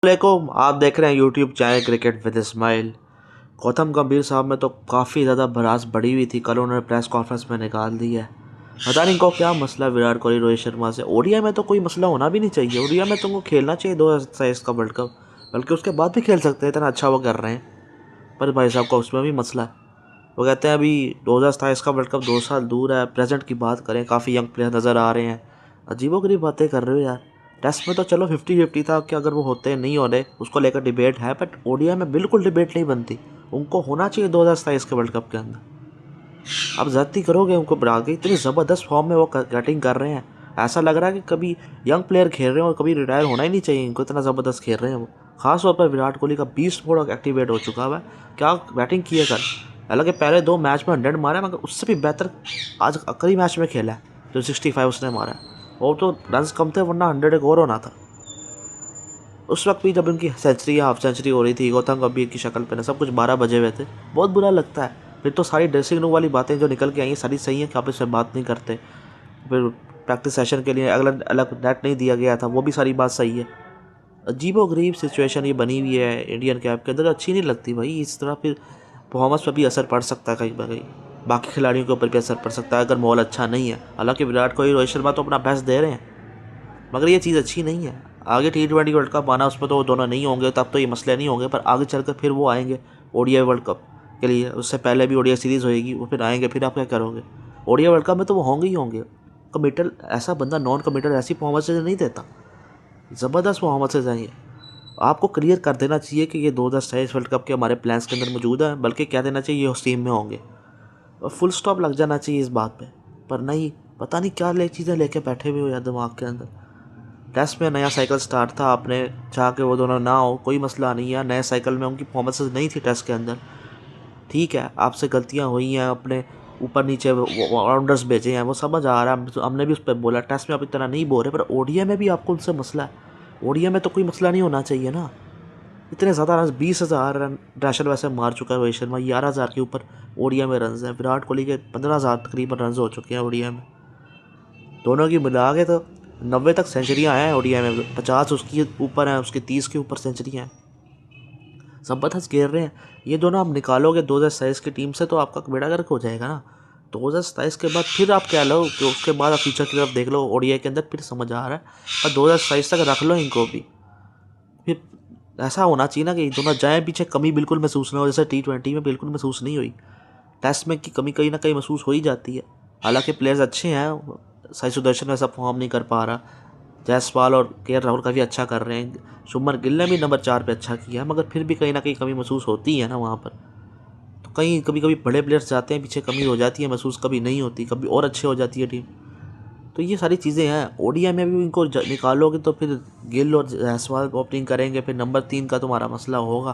वालेकुम, आप देख रहे हैं YouTube channel cricket with smile. Gautam गंभीर साहब में तो काफ़ी ज़्यादा भड़ास बढ़ी हुई थी। कल उन्होंने प्रेस कॉन्फ्रेंस में निकाल दी है। पता नहीं इनको क्या मसला विराट कोहली रोहित शर्मा से। ओडीआई में तो कोई मसला होना भी नहीं चाहिए। ओडीआई में तुमको खेलना चाहिए 2027 का वर्ल्ड कप, बल्कि उसके बाद भी खेल सकते हैं, इतना अच्छा वो कर रहे हैं। पर भाई साहब का उसमें भी मसला है। वो कहते हैं अभी 2027 का वर्ल्ड कप 2 साल दूर है, प्रेजेंट की बात करें, काफ़ी यंग प्लेयर नज़र आ रहे हैं। अजीबोगरीब बातें कर रहे हो यार। टेस्ट में तो चलो 50-50 था कि अगर वो होते नहीं होने, उसको लेकर डिबेट है, बट ओडीआई में बिल्कुल डिबेट नहीं बनती। उनको होना चाहिए 2027 के वर्ल्ड कप के अंदर। आप ज़्यादती करोगे उनको बढ़ा के। इतनी ज़बरदस्त फॉर्म में वो बैटिंग कर रहे हैं, ऐसा लग रहा है कि कभी यंग प्लेयर खेल रहे हैं और कभी रिटायर होना ही नहीं चाहिए इनको, इतना ज़बरदस्त खेल रहे हैं वो। खास तौर पर विराट कोहली का 20 मोड एक्टिवेट हो चुका है। क्या बैटिंग की है कल। हालांकि पहले 2 मैच में 100 मारा है, मगर उससे भी बेहतर आज आखिरी मैच में खेला है जो 65 उसने मारा है। और तो रन कम थे, वरना 100 एक और होना था उस वक्त भी, जब उनकी सेंचुरी या हाफ सेंचुरी हो रही थी। गौतम गंभीर की शक्ल पे ना सब कुछ 12 बजे हुए थे। बहुत बुरा लगता है। फिर तो सारी ड्रेसिंग रूम वाली बातें जो निकल के आई हैं सारी सही हैं कि आप इससे बात नहीं करते। फिर प्रैक्टिस सेशन के लिए अलग अलग नेट नहीं दिया गया था, वो भी सारी बात सही है। अजीबोगरीब सिचुएशन ये बनी हुई है इंडियन कैप के अंदर, अच्छी नहीं लगती भाई। इस तरह फिर परफॉर्मेंस पर भी असर पड़ सकता है कहीं ना कहीं, बाकी खिलाड़ियों के ऊपर भी असर पड़ सकता है अगर माहौल अच्छा नहीं है। हालांकि विराट कोहली रोहित शर्मा तो अपना बेस्ट दे रहे हैं, मगर ये चीज़ अच्छी नहीं है। आगे T20 वर्ल्ड कप आना, उसमें तो वो दोनों नहीं होंगे, तब तो ये मसले नहीं होंगे, पर आगे चलकर फिर वो आएंगे ओडीआई वर्ल्ड कप के लिए। उससे पहले भी ओडीआई सीरीज़ होएगी, वो फिर आएंगे, फिर आप क्या करोगे। ओडीआई वर्ल्ड कप में तो वो होंगे ही होंगे। कमिटल ऐसा बंदा, नॉन कमिटल ऐसी परफॉर्मेंस नहीं देता। ज़बरदस्त परफॉर्मेंसेज हैं ये। आपको क्लियर कर देना चाहिए कि ये 2027 वर्ल्ड कप के हमारे प्लान्स के अंदर मौजूद है, बल्कि क्या देना चाहिए, ये उस टीम में होंगे और फुल स्टॉप लग जाना चाहिए इस बात पे। पर नहीं, पता नहीं क्या चीज़ें लेके बैठे हुए हो यार दिमाग के अंदर। टेस्ट में नया साइकिल स्टार्ट था, आपने चाह के वो दोनों ना हो, कोई मसला नहीं है। नए साइकिल में उनकी परफॉर्मेंसेज नहीं थी टेस्ट के अंदर, ठीक है, आपसे गलतियां हुई हैं, अपने ऊपर नीचे ऑलराउंडर्स भेजे हैं, वो समझ आ रहा है। हमने भी उस पर बोला, टेस्ट में आप इतना नहीं बोल रहे, पर ओडीआई में भी आपको उनसे मसला है। ओडीआई में तो कोई मसला नहीं होना चाहिए ना। इतने ज़्यादा रन, 20,000 रन नेशनल वैसे मार चुका है रोहित शर्मा, 11,000 के ऊपर ओडीआई में रन हैं। विराट कोहली के 15,000 तकरीबन रन हो चुके हैं ओडीआई में। दोनों की मिला के तो 90 तक सेंचुरियाँ हैं ओडीआई में, 50 उसकी ऊपर हैं, उसकी 30 के ऊपर सेंचुरियाँ हैं। ज़बरदस्त खेल रहे हैं ये दोनों। आप निकालोगे 2027 की टीम से तो आपका बेड़ा गर्क हो जाएगा ना। 2027 के बाद फिर आप क्या लो कि उसके बाद आप फ्यूचर की तरफ देख लो ओडीआई के अंदर, फिर समझ आ रहा है। पर 2027 तक रख लो इनको भी। फिर ऐसा होना चाहिए ना कि दोनों जाएँ पीछे, कमी बिल्कुल महसूस ना हो, जैसे T20 में बिल्कुल महसूस नहीं हुई। टेस्ट में की कमी कहीं ना कहीं महसूस हो ही जाती है। हालांकि प्लेयर्स अच्छे हैं, साई सुदर्शन वैसा फॉर्म नहीं कर पा रहा, जायसवाल और KL राहुल काफ़ी अच्छा कर रहे हैं, शुभमन गिल ने भी नंबर 4 पे अच्छा किया है, मगर फिर भी कहीं ना कहीं कमी महसूस होती है ना वहाँ पर। तो कहीं कभी कभी बड़े प्लेयर्स जाते हैं पीछे, कमी हो जाती है महसूस, कभी नहीं होती, कभी और अच्छे हो जाती है टीम। तो ये सारी चीज़ें हैं। ओडीआई में भी इनको निकालोगे तो फिर गिल और जायसवाल ओपनिंग करेंगे, फिर नंबर 3 का तुम्हारा मसला होगा।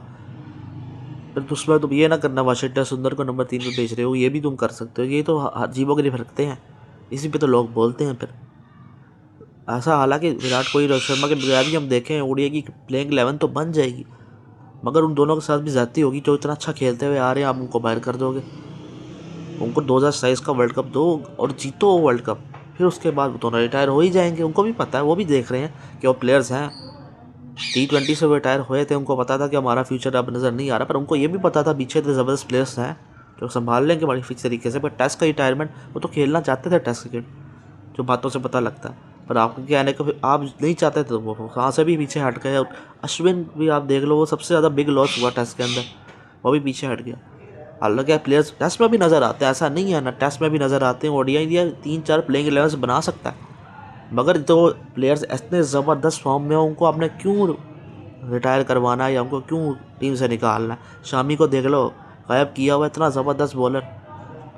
फिर उसमें तुम ये ना करना वाशिंगटन सुंदर को नंबर 3 पे भेज रहे हो, ये भी तुम कर सकते हो। ये तो अजीबो गरीब रखते हैं, इसी पे तो लोग बोलते हैं फिर ऐसा। हालांकि विराट कोहली रोहित शर्मा के बगैर भी हम देखें ओडीआई की प्लेइंग 11 तो बन जाएगी, मगर उन दोनों के साथ भी ज्यादती होगी। जो इतना अच्छा खेलते हुए आ रहे हैं, आप उनको बाहर कर दोगे। उनको 2027 का वर्ल्ड कप दो और जीतो वर्ल्ड कप, फिर उसके बाद वो दोनों रिटायर हो ही जाएंगे। उनको भी पता है, वो भी देख रहे हैं कि वो प्लेयर्स हैं। T20 से वो रिटायर हुए थे, उनको पता था कि हमारा फ्यूचर अब नज़र नहीं आ रहा, पर उनको ये भी पता था पीछे तो ज़बरदस्त प्लेयर्स हैं जो संभाल लेंगे बड़ी फिक्स तरीके से। पर टेस्ट का रिटायरमेंट, वो तो खेलना चाहते थे टेस्ट क्रिकेट, जो बातों से पता लगता है। पर आपके क्या आने को आप नहीं चाहते थे, वो वहाँ से भी पीछे हट गए। अश्विन भी आप देख लो, वो सबसे ज़्यादा बिग लॉस हुआ टेस्ट के अंदर, वो भी पीछे हट गया। हालांकि प्लेयर्स टेस्ट में भी नज़र आते हैं, ऐसा नहीं है ना, टेस्ट में भी नज़र आते हैं। ओडीआई इंडिया 3-4 प्लेइंग 11 बना सकता है, मगर जो प्लेयर्स इतने ज़बरदस्त फॉर्म में हो, उनको आपने क्यों रिटायर करवाना है या उनको क्यों टीम से निकालना है। शामी को देख लो, गायब किया हुआ, इतना ज़बरदस्त बॉलर,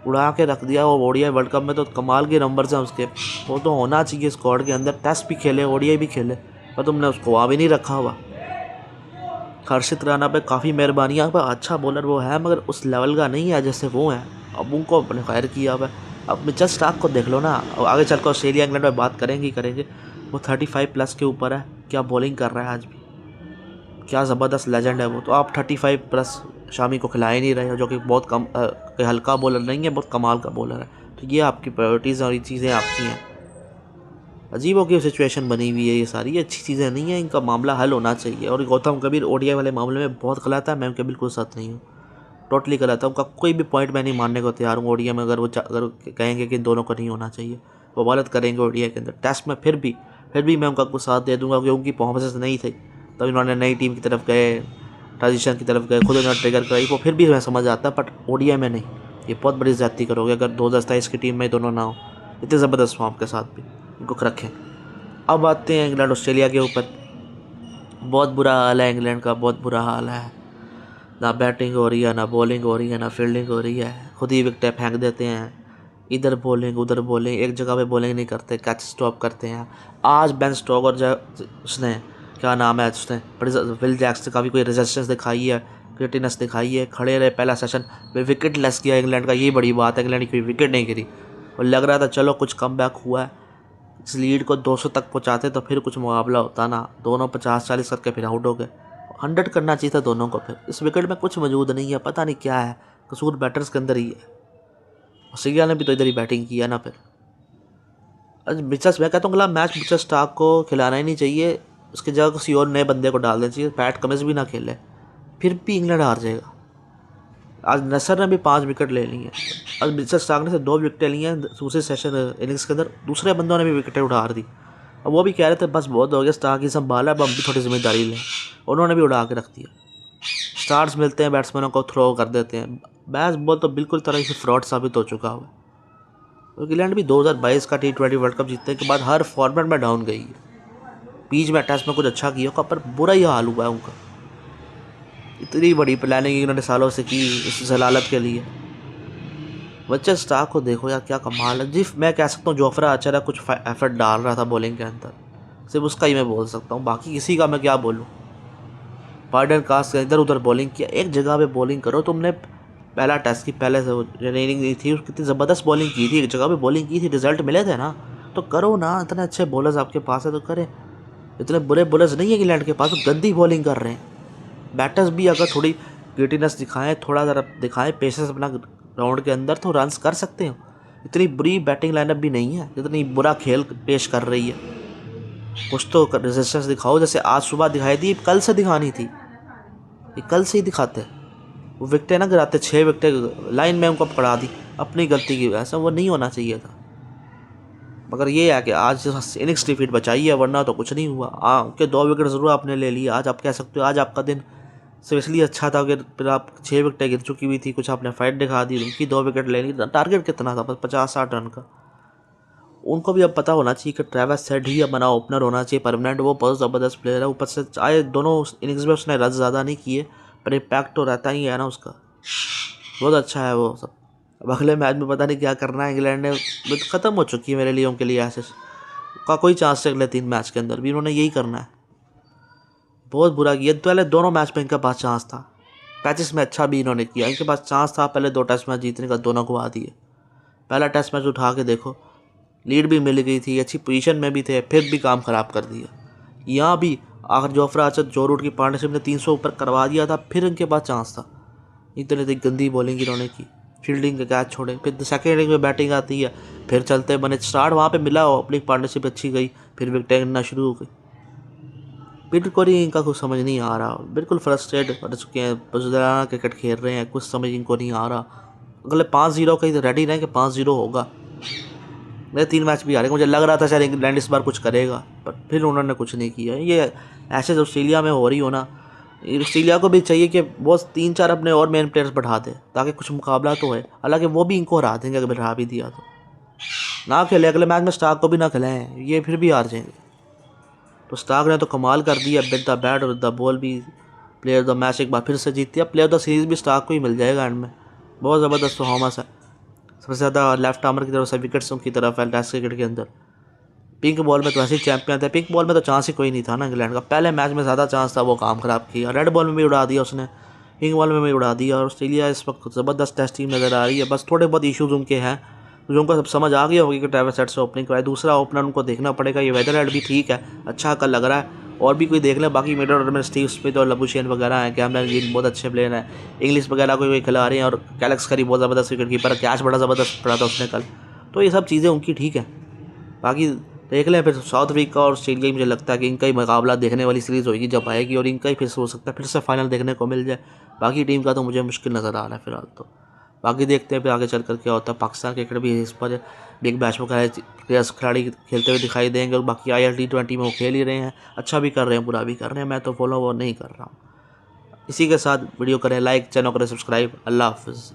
उड़ा के रख दिया। और ओडीआई वर्ल्ड कप में तो कमाल के नंबर्स हैं उसके, वो तो होना चाहिए स्क्वाड के अंदर। टेस्ट भी खेले, ओडीआई भी खेले, पर तुमने उसको वहाँ भी नहीं रखा हुआ। हर्षित राणा पे काफ़ी मेहरबानियाँ, पर अच्छा बॉलर वो है, मगर उस लेवल का नहीं है जैसे वो हैं। अब उनको अपने फायर किया हुआ है। अब मिचेल स्टार्क को देख लो ना, और आगे चल कर ऑस्ट्रेलिया इंग्लैंड में बात करेंगे ही करेंगे। वो 35+ के ऊपर है, क्या बॉलिंग कर रहा है आज भी, क्या ज़बरदस्त लेजेंड है वो। तो आप 35+ शामी को खिला ही नहीं रहे हो, जो कि बहुत कम हल्का बॉलर नहीं है, बहुत कमाल का बॉलर है। तो ये आपकी प्रायोरिटीज़ और ये चीज़ें आपकी हैं। अजीब की सिचुएशन बनी हुई है ये सारी, ये अच्छी चीज़ें नहीं है, इनका मामला हल होना चाहिए। और गौतम गंभीर ओडीआई वाले मामले में बहुत गलत है, मैं उनके बिल्कुल साथ नहीं हूँ, टोटली गलत है। उनका कोई भी पॉइंट मैं नहीं मानने को तैयार हूँ ओडीआई में। अगर वो कहेंगे कि इन दोनों को नहीं होना चाहिए, वो गलत करेंगे ओडीआई के अंदर। टेस्ट में फिर भी मैं उनका कुछ साथ दे दूंगा, क्योंकि उनकी परफॉर्मेंस नहीं थी। तब इन्होंने नई टीम की तरफ गए, ट्रांजिशन की तरफ गए, खुद उन्होंने ट्रिगर कराई, वो फिर भी मैं समझ आता है। बट ओडीआई में नहीं, ये बहुत बड़ी ज्यादती करोगे अगर 2027 की टीम में दोनों ना हो, इतने ज़बरदस्त फॉर्म के साथ भी इनको रखें। अब आते हैं इंग्लैंड ऑस्ट्रेलिया के ऊपर। बहुत बुरा हाल है इंग्लैंड का, बहुत बुरा हाल है। ना बैटिंग हो रही है, ना बॉलिंग हो रही है, ना फील्डिंग हो रही है, खुद ही विकेटें फेंक देते हैं। इधर बॉलिंग उधर बॉलिंग, एक जगह पे बॉलिंग नहीं करते, कैच स्टॉप करते हैं। आज बेन स्टोक्स और उसने क्या नाम है, उसने विल जैक्स ने काफ़ी कोई रेजिस्टेंस दिखाई है, क्रिटिनेस दिखाई है, खड़े रहे पहला सेशन, विकेट लेस किया इंग्लैंड का, ये बड़ी बात है। इंग्लैंड की कोई विकेट नहीं गिरी और लग रहा था चलो कुछ कम बैक हुआ है, इस लीड को 200 तक पहुँचाते तो फिर कुछ मुकाबला होता ना। दोनों 50-40 करके फिर आउट हो गए। 100 करना चाहिए था दोनों को। फिर इस विकेट में कुछ मौजूद नहीं है, पता नहीं क्या है, कसूर बैटर्स के अंदर ही है। ऑस्ट्रेलिया ने भी तो इधर ही बैटिंग किया ना। फिर आज मिचेल, मैं कहता हूँ अगला मैच मिचेल स्टार्क को खिलाना ही नहीं चाहिए, उसकी जगह किसी और नए बंदे को डाल देना चाहिए। पैट कमिंस भी ना खेले, फिर भी इंग्लैंड हार जाएगा। आज नसर ने भी 5 विकेट ले ली हैं। आज मिचेल स्टार्क ने से 2 विकेटें ली हैं दूसरे सेशन इनिंग्स के अंदर, दूसरे बंदों ने भी विकेटें उड़ा दी। अब वो भी कह रहे थे बस बहुत हो गया, स्टार्क ही संभाला, अब हम भी थोड़ी जिम्मेदारी लें। उन्होंने भी उड़ा के रख दिया। स्टार्स मिलते हैं बैट्समैनों को, थ्रो कर देते हैं। बैट्स बॉल तो बिल्कुल तरह से फ्रॉड साबित हो चुका हुआ। इंग्लैंड भी 2022 का T20 वर्ल्ड कप जीतने के बाद हर फॉर्मेट में डाउन गई है। बीच में टेस्ट में कुछ अच्छा किया होगा, पर बुरा ही हाल हुआ है उनका। इतनी बड़ी प्लानिंग इन्होंने सालों से की इस जलालत के लिए। बच्चे स्टार्क को देखो यार, क्या कमाल है। जी मैं कह सकता हूँ जोफ्रा आर्चर कुछ एफर्ट डाल रहा था बॉलिंग के अंदर, सिर्फ उसका ही मैं बोल सकता हूँ, बाकी किसी का मैं क्या बोलूँ। पार्डन कास्ट इधर उधर बॉलिंग किया, एक जगह पे बॉलिंग करो। तुमने पहला टेस्ट की पहले से इनिंग नहीं थी, कितनी ज़बरदस्त बॉलिंग की थी, एक जगह पे बॉलिंग की थी, रिजल्ट मिले थे ना, तो करो ना। इतने अच्छे बॉलर्स आपके पास है तो करें। इतने बुरे बॉलर्स नहीं है इंग्लैंड के पास, तो गंदी बॉलिंग कर रहे हैं। बैटर्स भी अगर थोड़ी ग्रिटीनेस दिखाएं, थोड़ा ज़रा दिखाएं पेशेंस अपना ग्राउंड के अंदर, तो रन्स कर सकते हो। इतनी बुरी बैटिंग लाइनअप भी नहीं है जितनी बुरा खेल पेश कर रही है। कुछ तो रेजिस्टेंस दिखाओ, जैसे आज सुबह दिखाई थी, कल से दिखानी थी, ये कल से ही दिखाते। वो विकटें ना गिराते, 6 विकटें लाइन में उनको पकड़ा दी अपनी गलती की वजह से, वो नहीं होना चाहिए था। मगर ये है कि आज इनिंग्स डिफीट बचाई है, वरना तो कुछ नहीं हुआ। उनके 2 विकेट ज़रूर आपने ले लिए। आज आप कह सकते हो आज आपका दिन सिर्फ इसलिए अच्छा था कि फिर आप 6 विकटें गिर चुकी हुई थी, कुछ आपने फाइट दिखा दी, उनकी 2 विकेट ले ली। टारगेट कितना था, बस 50-60 रन का। उनको भी अब पता होना चाहिए कि ट्रेविस हेड ही अब बना ओपनर होना चाहिए परमानेंट। वो बहुत ज़बरदस्त प्लेयर है, ऊपर से चाहे दोनों इनिंग्स में उसने रन ज़्यादा नहीं किए, पर इम्पैक्ट तो रहता ही है ना उसका, बहुत अच्छा है वो सब। अब अगले मैच में पता नहीं क्या करना है इंग्लैंड ने, ख़त्म हो चुकी है मेरे लिए उनके लिए एसेस का कोई चांस है। अगले 3 मैच के अंदर भी इन्होंने यही करना है। बहुत बुरा किया। पहले दोनों मैच में इनके पास चांस था, पैचेस में अच्छा भी इन्होंने किया, इनके पास चांस था पहले 2 टेस्ट मैच जीतने का, दोनों गवा दिए। पहला टेस्ट मैच उठा के देखो, लीड भी मिल गई थी, अच्छी पोजीशन में भी थे, फिर भी काम ख़राब कर दिया। यहाँ भी आखिर जोफ्रा आर्चर जो रूट की पार्टनरशिप ने 300 ऊपर करवा दिया था, फिर इनके पास चांस था। इतनी गंदी बॉलिंग इन्होंने की, फील्डिंग के कैच छोड़े। फिर सेकेंड इनिंग में बैटिंग आती है, फिर चलते बने। स्टार्ट वहाँ पे मिला, अपनी पार्टनरशिप अच्छी गई, फिर विकेटें गिरना शुरू हो गई। बिल्कुल ही इनका कुछ समझ नहीं आ रहा, बिल्कुल फ्रस्ट्रेट हो चुके हैं, बुजुर्गाना क्रिकेट खेल रहे हैं, कुछ समझ इनको नहीं आ रहा। अगले 5-0 का रेडी रहें कि 5-0 होगा। मेरे 3 मैच भी हारे, मुझे लग रहा था शायद इंग्लैंड इस बार कुछ करेगा, पर फिर उन्होंने कुछ नहीं किया। ये ऐसे ऑस्ट्रेलिया में हो रही हो ना, ऑस्ट्रेलिया को भी चाहिए कि वो 3-4 अपने और मेन प्लेयर्स बढ़ा दे, ताकि कुछ मुकाबला तो है। हालांकि वो भी इनको हरा देंगे, अगर हरा भी दिया तो। ना खेले अगले मैच में, स्टार्क को भी ना खिलाएं, ये फिर भी हार जाएंगे। तो स्टार्क ने तो कमाल कर दिया, विद द बैट और द बॉल भी प्लेयर ऑफ द मैच एक बार फिर से जीत दिया। प्लेयर ऑफ द सीरीज़ भी स्टार्क को ही मिल जाएगा एंड में। बहुत ज़बरदस्त परफॉर्मेंस है, सबसे ज़्यादा लेफ्ट आर्मर की तरफ से विकेट्स की तरफ है टेस्ट क्रिकेट के अंदर। पिंक बॉल में तो ऐसे ही चैंपियन थे, पिंक बॉल में तो चांस ही कोई नहीं था ना इंग्लैंड का। पहले मैच में ज़्यादा चांस था, वो काम ख़राब किया। रेड बॉल में भी उड़ा दिया उसने, पिंक बॉल में भी उड़ा दिया। और ऑस्ट्रेलिया इस वक्त ज़बरदस्त टेस्ट टीम नज़र आ रही है। बस थोड़े बहुत इशूज़ उनके हैं, जो उनको सब समझ आ गई होगी कि ट्रेविस हेड से ओपनिंग कराए। दूसरा ओपनर उनको देखना पड़ेगा, ये वेदरहेड भी ठीक है, अच्छा कल लग रहा है, और भी कोई देख लें। बाकी मिडल ऑर्डर में स्टीव स्मिथ और लबुशेन वगैरह हैं, कैमरन ग्रीन बहुत अच्छे प्लेयर हैं, इंग्लिश वगैरह कोई खिला रहे हैं, और कैलेक्स करी बहुत ज़बरदस्त विकेट कीपर है, कैच बड़ा ज़बरदस्त पड़ा था उसने कल। तो ये सब चीज़ें उनकी ठीक है। बाकी देख लें फिर साउथ अफ्रीका और ऑस्ट्रेलिया, मुझे लगता है कि इनका ही मुकाबला देखने वाली सीरीज़ होगी जब आएगी, और इनका ही फिर हो सकता है फिर से फाइनल देखने को मिल जाए। बाकी टीम का तो मुझे मुश्किल नज़र आ रहा है फिलहाल तो। बाकी देखते हैं फिर आगे चल कर क्या होता है। पाकिस्तान क्रिकेट भी इस पर बिग मैच में प्लेयर्स खिलाड़ी खेलते हुए दिखाई देंगे, और बाकी IL T20 में वो खेल ही रहे हैं, अच्छा भी कर रहे हैं बुरा भी कर रहे हैं। मैं तो फॉलो वो नहीं कर रहा हूँ। इसी के साथ वीडियो करें लाइक, चैनल करें सब्सक्राइब। अल्लाह हाफिज़।